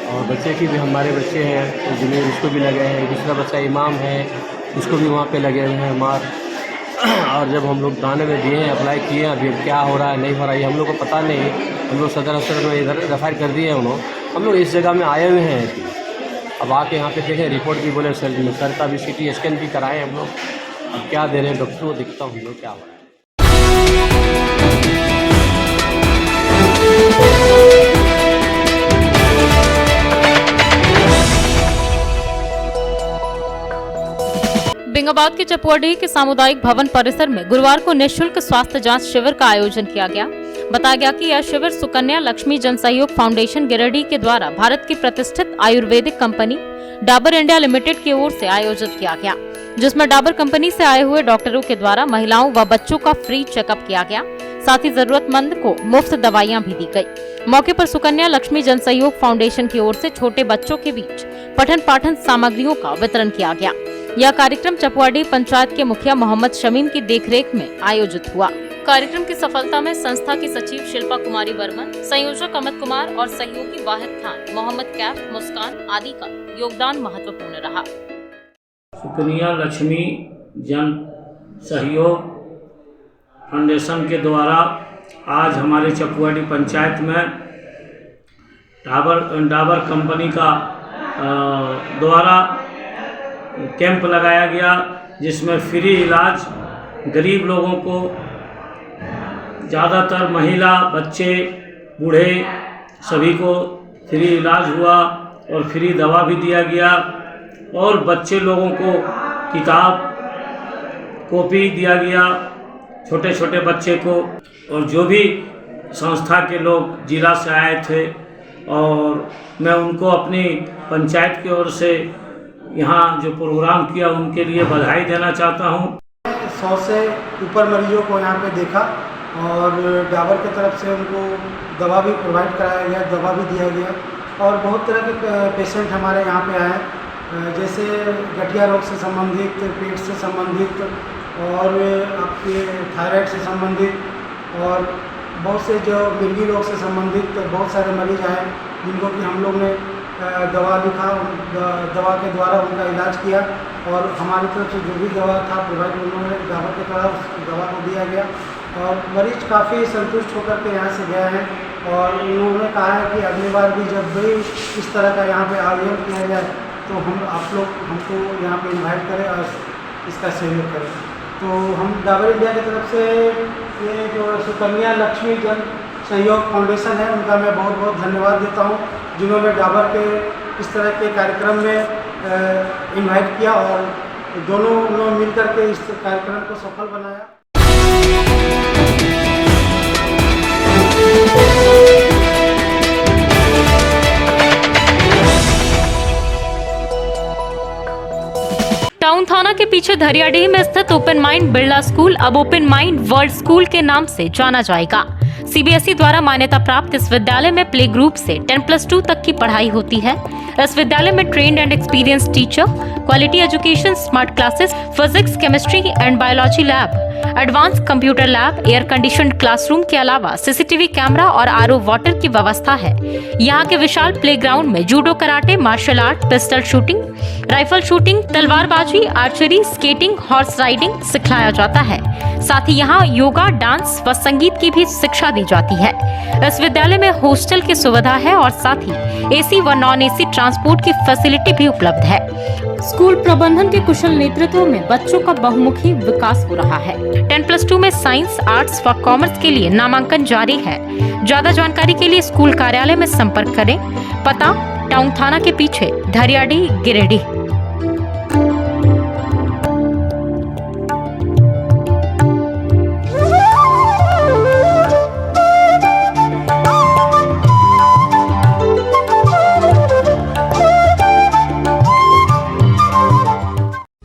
और बच्चे की भी, हमारे बच्चे हैं तो जमीन उसको भी लगे हैं। दूसरा बच्चा इमाम है, उसको भी वहाँ पे लगे हुए हैं मार। और जब हम लोग थाने में दिए हैं, अप्लाई किए हैं, अभी क्या हो रहा है नहीं हो रहा है ये हम लोग को पता नहीं। हम लोग सदर अस्पताल में इधर रेफर कर दिए हैं उन्होंने। हम लोग इस जगह में आए हुए हैं, अब आके यहाँ पे देखें, रिपोर्ट भी बोले सर का भी CT स्कैन भी कराए हम लोग। अब क्या दे रहे हैं डॉक्टर को, दिखता हूँ हम लोग क्या हो रहा है। बिंगाबाद के चपुआडीह के सामुदायिक भवन परिसर में गुरुवार को निःशुल्क स्वास्थ्य जांच शिविर का आयोजन किया गया। बताया गया कि यह शिविर सुकन्या लक्ष्मी जन सहयोग फाउंडेशन गिरिडीह के द्वारा भारत की प्रतिष्ठित Ayurvedic company Dabur India limited की ओर से आयोजित किया गया, जिसमें डाबर कंपनी से आए हुए डॉक्टरों के द्वारा महिलाओं व बच्चों का फ्री चेकअप किया गया। साथ ही जरूरतमंद को मुफ्त दवाइयां भी दी गई। मौके पर सुकन्या लक्ष्मी जन सहयोग फाउंडेशन की ओर से छोटे बच्चों के बीच पठन पाठन सामग्रियों का वितरण किया गया। यह कार्यक्रम चपुआडीह पंचायत के मुखिया मोहम्मद शमीम की देखरेख में आयोजित हुआ। कार्यक्रम की सफलता में संस्था की सचिव शिल्पा कुमारी वर्मन, संयोजक अमित कुमार और सहयोगी वाहिद खान, मोहम्मद कैफ, मुस्कान आदि का योगदान महत्वपूर्ण रहा। सुकन्या लक्ष्मी जन सहयोग फाउंडेशन के द्वारा आज हमारे चपुआडीह पंचायत में डाबर कंपनी का द्वारा कैंप लगाया गया, जिसमें फ्री इलाज गरीब लोगों को, ज़्यादातर महिला, बच्चे, बूढ़े सभी को फ्री इलाज हुआ और फ्री दवा भी दिया गया। और बच्चे लोगों को किताब कॉपी दिया गया, छोटे छोटे बच्चे को। और जो भी संस्था के लोग जिला से आए थे और मैं उनको अपनी पंचायत की ओर से यहाँ जो प्रोग्राम किया उनके लिए बधाई देना चाहता हूँ। 100 से ऊपर मरीजों को यहाँ पे देखा और डाबर की तरफ से उनको दवा भी प्रोवाइड कराया गया, दवा भी दिया गया। और बहुत तरह के पेशेंट हमारे यहाँ पे आए, जैसे गठिया रोग से संबंधित, पेट से संबंधित और आपके थायराइड से संबंधित और बहुत से जो मिर्गी रोग से संबंधित बहुत सारे मरीज आए, जिनको कि हम लोग ने दवा लिखा, दवा के द्वारा उनका इलाज किया। और हमारी तरफ से जो भी दवा था प्रोवाइड उन्होंने डाबर के तरफ दवा को दिया गया। और मरीज काफ़ी संतुष्ट होकर के यहाँ से गए हैं और उन्होंने कहा है कि अगली बार भी जब भी इस तरह का यहाँ पे आयोजन किया जाए तो हम आप लोग हमको यहाँ पे इन्वाइट करें और इसका सहयोग करें। तो हम डाबर इंडिया की तरफ से ये जो सुकन्या लक्ष्मी जन सहयोग फाउंडेशन है उनका मैं बहुत बहुत धन्यवाद देता हूँ, जिन्होंने डाबर के इस तरह के कार्यक्रम में इनवाइट किया और दोनों लोग मिलकर के इस कार्यक्रम को सफल बनाया। टाउन थाना के पीछे धरियाडीह में स्थित ओपन माइंड बिरला स्कूल अब ओपन माइंड वर्ल्ड स्कूल के नाम से जाना जाएगा। सीबीएसई द्वारा मान्यता प्राप्त इस विद्यालय में प्ले ग्रुप से 10+2 तक की पढ़ाई होती है। इस विद्यालय में trained and experience teacher, quality education, smart classes, physics, chemistry and biology lab, advance computer lab, air conditioned classroom के अलावा सीसीटीवी कैमरा और आरओ वाटर की व्यवस्था है। यहाँ के विशाल प्लेग्राउंड में judo, karate, martial art, pistol shooting, rifle shooting, तलवारबाजी, आर्चरी, स्केटिंग, हॉर्स राइडिंग सिखाया जाता है। साथ ही यहाँ योगा, डांस व संगीत की भी शिक्षा दी जाती है। इस विद्यालय में हॉस्टल की सुविधा है और साथ ही एसी व नॉन एसी ट्रांसपोर्ट की फैसिलिटी भी उपलब्ध है। स्कूल प्रबंधन के कुशल नेतृत्व में बच्चों का बहुमुखी विकास हो रहा है। 10+2 में साइंस, आर्ट्स व कॉमर्स के लिए नामांकन जारी है। ज्यादा जानकारी के लिए स्कूल कार्यालय में संपर्क करें। पता टाउन थाना के पीछे, धरियाडीह, गिरिडीह।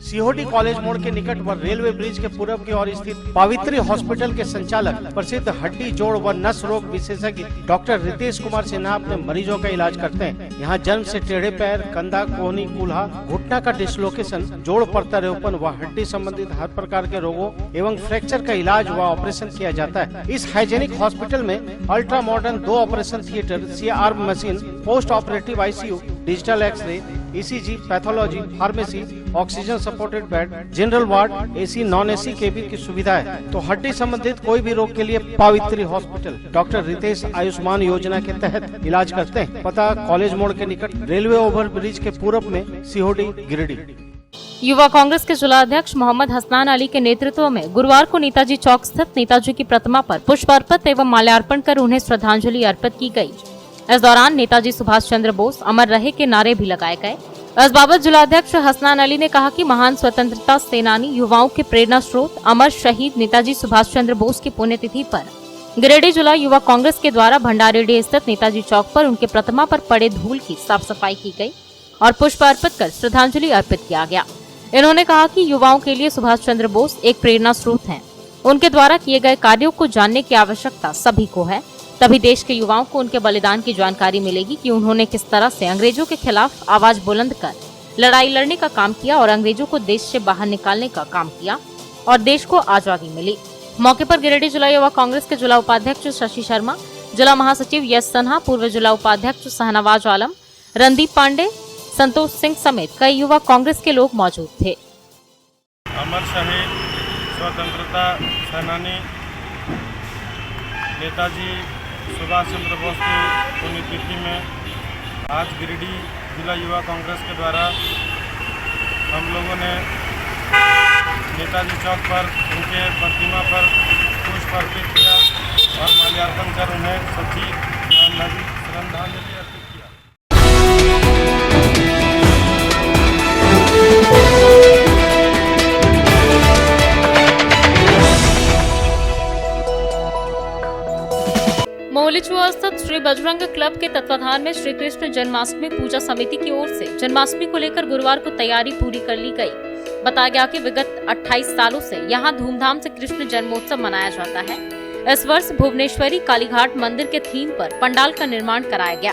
सीहोडी कॉलेज मोड़ के निकट व रेलवे ब्रिज के पूर्व की ओर स्थित पावित्री हॉस्पिटल के संचालक प्रसिद्ध हड्डी, जोड़ व नस रोग विशेषज्ञ डॉक्टर रितेश कुमार सिन्हा अपने मरीजों का इलाज करते हैं। यहाँ जन्म से टेढ़े पैर, कंधा, कोहनी, कूल्हा, घुटना का डिसलोकेशन, जोड़ प्रत्यारोपण व हड्डी संबंधित हर प्रकार के रोगों एवं फ्रैक्चर का इलाज व ऑपरेशन किया जाता है। इस हाइजेनिक हॉस्पिटल में ultra modern 2 operation theatre, CR machine, post operative ICU, digital X ray, ECG, pathology, pharmacy, oxygen supported bed, general ward, AC, non AC cabin की सुविधा है। तो हड्डी संबंधित कोई भी रोग के लिए पावित्री हॉस्पिटल डॉक्टर रितेश आयुष्मान योजना के तहत इलाज करते हैं। पता कॉलेज मोड़ के निकट रेलवे ओवर ब्रिज के पूरब में, सीहोडी, गिरिडीह। युवा कांग्रेस के जिला अध्यक्ष मोहम्मद हसनान अली के नेतृत्व में गुरुवार को नेताजी चौक स्थित नेताजी की प्रतिमा पर पुष्प अर्पित एवं माल्यार्पण कर उन्हें श्रद्धांजलि अर्पित की गई। इस दौरान नेताजी सुभाष चंद्र बोस अमर रहे के नारे भी लगाए गए। इस बाबत जिलाध्यक्ष हसनान अली ने कहा कि महान स्वतंत्रता सेनानी, युवाओं के प्रेरणा स्रोत, अमर शहीद नेताजी सुभाष चंद्र बोस की पुण्यतिथि पर गिरिडीह जिला युवा कांग्रेस के द्वारा भंडारीडीह स्थित नेताजी चौक पर उनके प्रतिमा पर पड़े धूल की साफ सफाई की गई और पुष्प अर्पित कर श्रद्धांजलि अर्पित किया गया। इन्होंने कहा कि युवाओं के लिए सुभाष चंद्र बोस एक प्रेरणा स्रोत हैं। उनके द्वारा किए गए कार्यों को जानने की आवश्यकता सभी को है, तभी देश के युवाओं को उनके बलिदान की जानकारी मिलेगी कि उन्होंने किस तरह से अंग्रेजों के खिलाफ आवाज बुलंद कर लड़ाई लड़ने का काम किया और अंग्रेजों को देश से बाहर निकालने का काम किया और देश को आजादी मिली। मौके पर गिरिडीह जिला युवा कांग्रेस के जिला उपाध्यक्ष शशि शर्मा, जिला महासचिव यश सन्हा, पूर्व जिला उपाध्यक्ष शाहनवाज आलम, रणदीप पांडे, संतोष सिंह समेत कई युवा कांग्रेस के लोग मौजूद थे। अमर शहीद स्वतंत्रता सेनानी नेताजी सुभाष चंद्र बोस की पुण्यतिथि में आज गिरिडीह जिला युवा कांग्रेस के द्वारा हम लोगों ने नेताजी चौक पर उनके प्रतिमा पर पुष्प अर्पित किया और माल्यार्पण कर उन्हें सच्ची श्रद्धांजलि अर्पित किया। मोहलीचुआ स्थित श्री बजरंग क्लब के तत्वाधान में श्री कृष्ण जन्माष्टमी पूजा समिति की ओर से जन्माष्टमी को लेकर गुरुवार को तैयारी पूरी कर ली गई। बताया गया कि विगत 28 सालों से यहां धूमधाम से कृष्ण जन्मोत्सव मनाया जाता है। इस वर्ष भुवनेश्वरी कालीघाट मंदिर के थीम पर पंडाल का निर्माण कराया गया।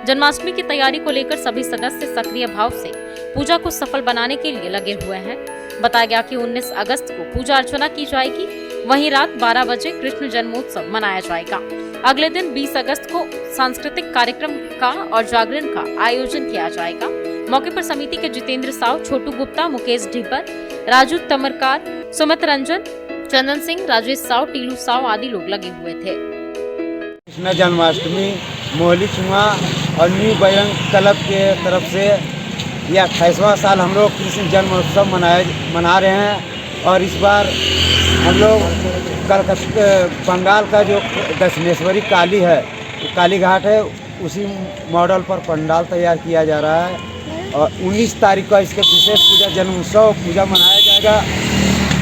जन्माष्टमी की तैयारी को लेकर सभी सदस्य सक्रिय भाव से पूजा को सफल बनाने के लिए लगे हुए हैं। बताया गया कि 19 अगस्त को पूजा अर्चना की जाएगी, वहीं रात 12 बजे कृष्ण जन्मोत्सव मनाया जाएगा। अगले दिन 20 अगस्त को सांस्कृतिक कार्यक्रम का और जागरण का आयोजन किया जाएगा। मौके पर समिति के जितेंद्र साव, छोटू गुप्ता, मुकेश ढिब्बर, राजू तमरकार, सुमित रंजन, चंदन सिंह, राजेश साव, टीलू साव आदि लोग लगे हुए थे। कृष्ण जन्माष्टमी मोहलीचुआ और न्यू बजरंग क्लब के तरफ से यह 28वां साल हम लोग कृष्ण जन्मोत्सव मना रहे हैं। और इस बार हम लोग कलकत्ता बंगाल का जो दक्षिणेश्वरी काली है, काली घाट है, उसी मॉडल पर पंडाल तैयार किया जा रहा है। और 19 तारीख को इसके विशेष पूजा जन्म उत्सव पूजा मनाया जाएगा।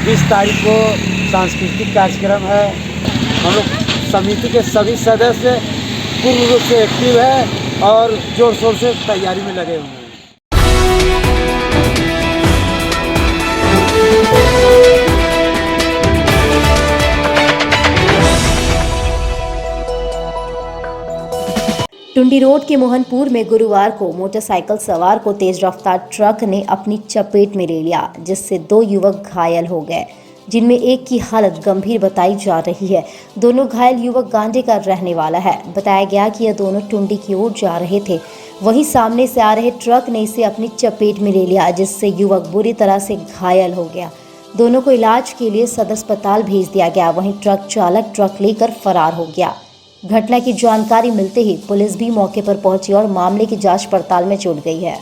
20 तारीख को सांस्कृतिक कार्यक्रम है। हम लोग समिति के सभी सदस्य पूर्ण रूप से एक्टिव है और जोर शोर से तैयारी में लगे हुए हैं। टुंडी रोड के मोहनपुर में गुरुवार को मोटरसाइकिल सवार को तेज रफ्तार ट्रक ने अपनी चपेट में ले लिया, जिससे 2 युवक घायल हो गए, जिनमें एक की हालत गंभीर बताई जा रही है। दोनों घायल युवक गांडे का रहने वाला है। बताया गया कि यह दोनों टुंडी की ओर जा रहे थे। वहीं सामने से आ रहे ट्रक ने इसे अपनी चपेट में ले लिया, जिससे युवक बुरी तरह से घायल हो गया। दोनों को इलाज के लिए सदर अस्पताल भेज दिया गया। वहीं ट्रक चालक ट्रक लेकर फरार हो गया। घटना की जानकारी मिलते ही पुलिस भी मौके पर पहुंची और मामले की जांच पड़ताल में जुट गई है।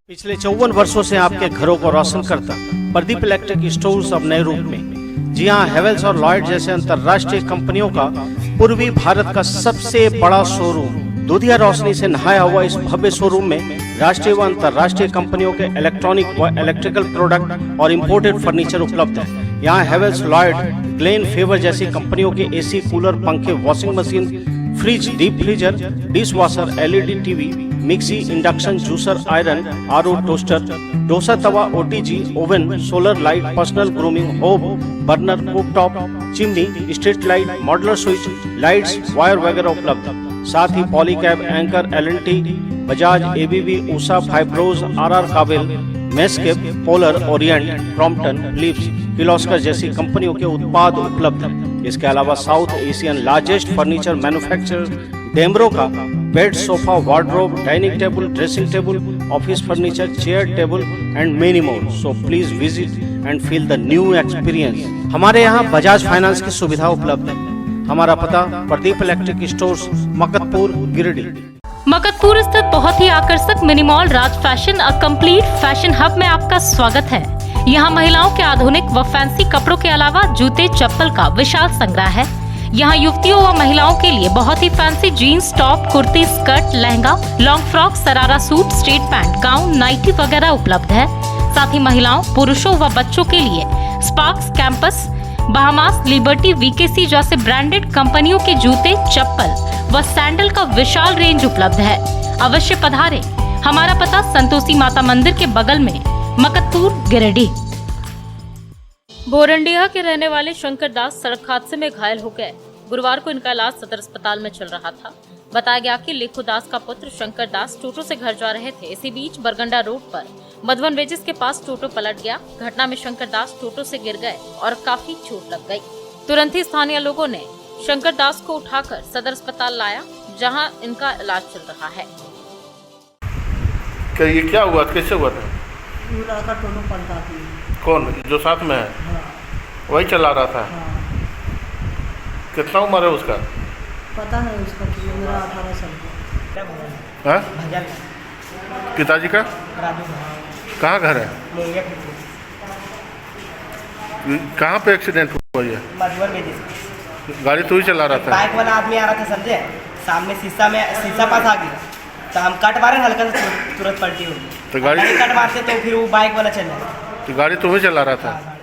पिछले 54 वर्षों से आपके घरों को रोशन करता प्रदीप इलेक्ट्रिक स्टोर्स अब नए रूप में। जी हां, हेवेल्स और लॉयड जैसे अंतर्राष्ट्रीय कंपनियों का पूर्वी भारत का सबसे बड़ा शोरूम। दूधिया रोशनी से नहाया हुआ इस भव्य शोरूम में राष्ट्रीय व अंतर्राष्ट्रीय कंपनियों के इलेक्ट्रॉनिक व इलेक्ट्रिकल प्रोडक्ट और इंपोर्टेड फर्नीचर उपलब्ध है। यहाँ हेवेल्स, लॉयड, ग्लेन, फेवर जैसी कंपनियों के एसी, कूलर, पंखे, washing machine, fridge, deep freezer, dish washer, LED TV, mixie, induction, juicer, iron, RO, toaster, dosa tawa, OTG, oven, solar light, personal grooming, hob, burner, cooktop, chimney, street light, modular switch, lights, wire वगैरह उपलब्ध। साथ ही Polycab, Anchor, LNT, Bajaj, ABB, Usha, Fybros, RR Kabel, मेस्केप, पोलर, ओरिएंट, क्रॉम्पटन, लिप्स, किर्लोस्कर जैसी कंपनियों के उत्पाद उपलब्ध। इसके अलावा South Asian largest furniture manufacturer Damro का bed, sofa, wardrobe, dining table, dressing table, office furniture, chair table and many more. So please visit and feel the new experience. हमारे यहाँ बजाज फाइनेंस की सुविधा उपलब्ध है। हमारा पता प्रदीप इलेक्ट्रिक स्टोर्स, मकतपुर, गिरिडीह। मकतपुर स्थित बहुत ही आकर्षक mini mall Raj fashion, a complete fashion hub में आपका स्वागत है। यहाँ महिलाओं के आधुनिक व फैंसी कपड़ों के अलावा जूते, चप्पल का विशाल संग्रह है। यहाँ युवतियों व महिलाओं के लिए बहुत ही fancy jeans, top, kurti, skirt, lehenga, long frock, sharara suit, straight pant, gown, nightie वगैरह उपलब्ध है। साथ ही महिलाओं, पुरुषों व बच्चों के लिए sparks, campus, Bahamas, liberty, VKC जैसे ब्रांडेड कंपनियों के जूते, चप्पल व सैंडल का विशाल रेंज उपलब्ध है। अवश्य पधारें। हमारा पता संतोषी माता मंदिर के बगल में, मकतपुर, गिरिडीह। बोरंडिया के रहने वाले शंकर दास सड़क हादसे में घायल हो गए। गुरुवार को इनका इलाज सदर अस्पताल में चल रहा था। बताया गया कि लेखू दास का पुत्र शंकर दास टोटो से घर जा रहे थे। इसी बीच बरगंडा रोड पर मधवन वेजिस के पास टोटो पलट गया। घटना में शंकर दास टोटो से गिर गए और काफी चोट लग गई। तुरंत ही स्थानीय लोगों ने शंकर दास को उठाकर सदर अस्पताल लाया, जहां इनका इलाज चल रहा है। क्या ये क्या हुआ, कैसे हुआ था? लड़का टोटो पलटा थी। कौन, जो साथ में है? हाँ। वही चला रहा था? हाँ। कितना उम्र है उसका? पता नहीं उसका, मेरा 18 साल का। हाँ? पिताजी का कहाँ घर है? कहाँ पे एक्सीडेंट हुआ ये? मधुबन में। गाड़ी तू ही चला रहा था? बाइक वाला आदमी आ रहा था समझे, सामने शीशा पास आ गया तो हम कट मारे, हल्का से तुरंत पलटी हो गई। तो गाड़ी कट मारते तो फिर वो बाइक वाला चल रहा। तो गाड़ी तू ही चला रहा था?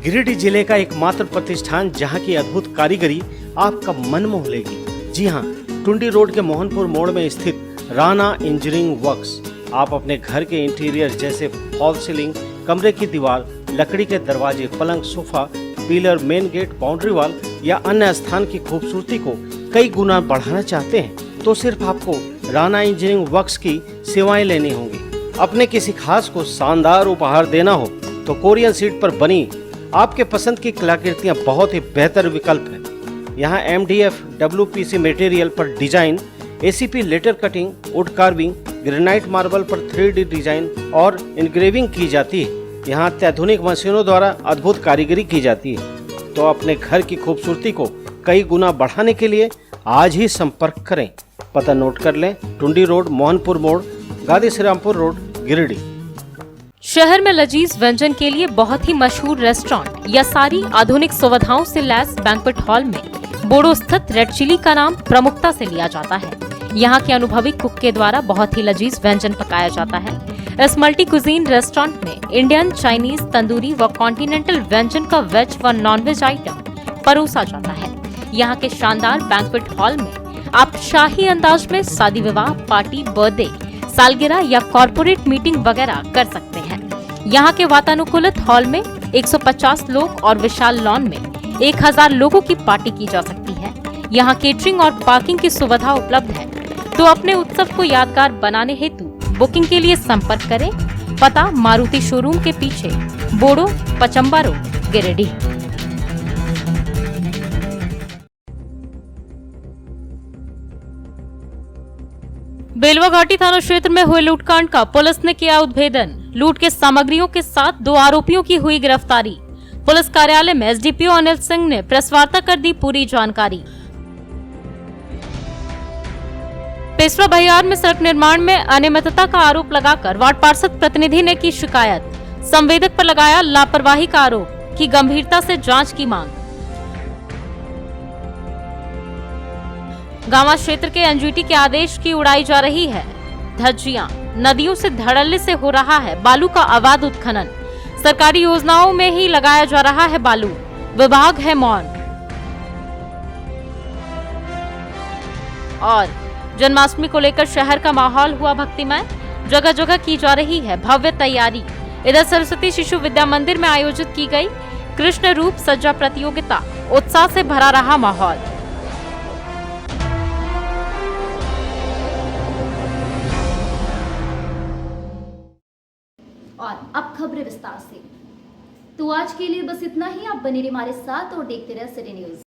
गिरिडीह जिले का एकमात्र प्रतिष्ठान जहां की अद्भुत कारीगरी आपका मन मोह लेगी। जी हां, टुंडी रोड के मोहनपुर मोड़ में स्थित राणा इंजीनियरिंग वर्क्स। आप अपने घर के इंटीरियर जैसे फॉल सीलिंग, कमरे की दीवार, लकड़ी के दरवाजे, पलंग, sofa, pillar, main gate, boundary wall या अन्य स्थान की खूबसूरती को कई गुना बढ़ाना चाहते हैं तो सिर्फ आपको राणा इंजीनियरिंग वर्क्स की सेवाएं लेनी होंगी। अपने किसी खास को शानदार उपहार देना हो तो कोरियन सीट पर बनी आपके पसंद की कलाकृतियां बहुत ही बेहतर विकल्प है। यहाँ MDF, WPC मटेरियल पर design, ACP letter cutting, wood carving, granite marble पर 3D डिजाइन और इनग्रेविंग की जाती है। यहाँ अत्याधुनिक मशीनों द्वारा अद्भुत कारीगरी की जाती है। तो अपने घर की खूबसूरती को कई गुना बढ़ाने के लिए आज ही संपर्क करें। पता नोट कर लें, टुंडी रोड, मोहनपुर मोड़, गादी श्रीरामपुर रोड, गिरिडीह। शहर में लजीज व्यंजन के लिए बहुत ही मशहूर रेस्टोरेंट या सारी आधुनिक सुविधाओं से लैस बैंक्वेट हॉल में बोडो स्थित रेड चिली का नाम प्रमुखता से लिया जाता है। यहाँ के अनुभवी कुक के द्वारा बहुत ही लजीज व्यंजन पकाया जाता है। इस मल्टी कुजीन रेस्टोरेंट में इंडियन, चाइनीज, तंदूरी व कॉन्टिनेंटल व्यंजन का वेज व नॉनवेज आइटम परोसा जाता है। यहाँ के शानदार बैंक्वेट हॉल में आप शाही अंदाज में शादी विवाह, पार्टी, बर्थडे, सालगिरह या कॉर्पोरेट मीटिंग वगैरह कर सकते हैं। यहाँ के वातानुकूलित हॉल में 150 लोग और विशाल लॉन में 1000 लोगों की पार्टी की जा सकती है। यहाँ केटरिंग और पार्किंग की सुविधा उपलब्ध है। तो अपने उत्सव को यादगार बनाने हेतु बुकिंग के लिए संपर्क करें। पता मारुति शोरूम के पीछे, बोडो, पचम्बा रोड, गिरिडीह। बेलवा घाटी थाना क्षेत्र में हुए लूटकांड का पुलिस ने किया उद्भेदन। लूट के सामग्रियों के साथ 2 आरोपियों की हुई गिरफ्तारी। पुलिस कार्यालय में एसडीपीओ अनिल सिंह ने प्रेस वार्ता कर दी पूरी जानकारी। पेशवा बहियार में सड़क निर्माण में अनियमितता का आरोप लगाकर वार्ड पार्षद प्रतिनिधि ने की शिकायत। संवेदक पर लगाया लापरवाही का आरोप, की गंभीरता से जांच की मांग। गांवा क्षेत्र के एनजीटी के आदेश की उड़ाई जा रही है धज्जियां। नदियों से धड़ल्ले से हो रहा है बालू का अवैध उत्खनन। सरकारी योजनाओं में ही लगाया जा रहा है बालू, विभाग है मौन। और जन्माष्टमी को लेकर शहर का माहौल हुआ भक्तिमय। जगह जगह की जा रही है भव्य तैयारी। इधर सरस्वती शिशु विद्या मंदिर में आयोजित की गई कृष्ण रूप सज्जा प्रतियोगिता, उत्साह से भरा रहा माहौल। और अब खबरें विस्तार से। तो आज के लिए बस इतना ही। आप बने रहिए हमारे साथ और देखते रहे सिटी न्यूज।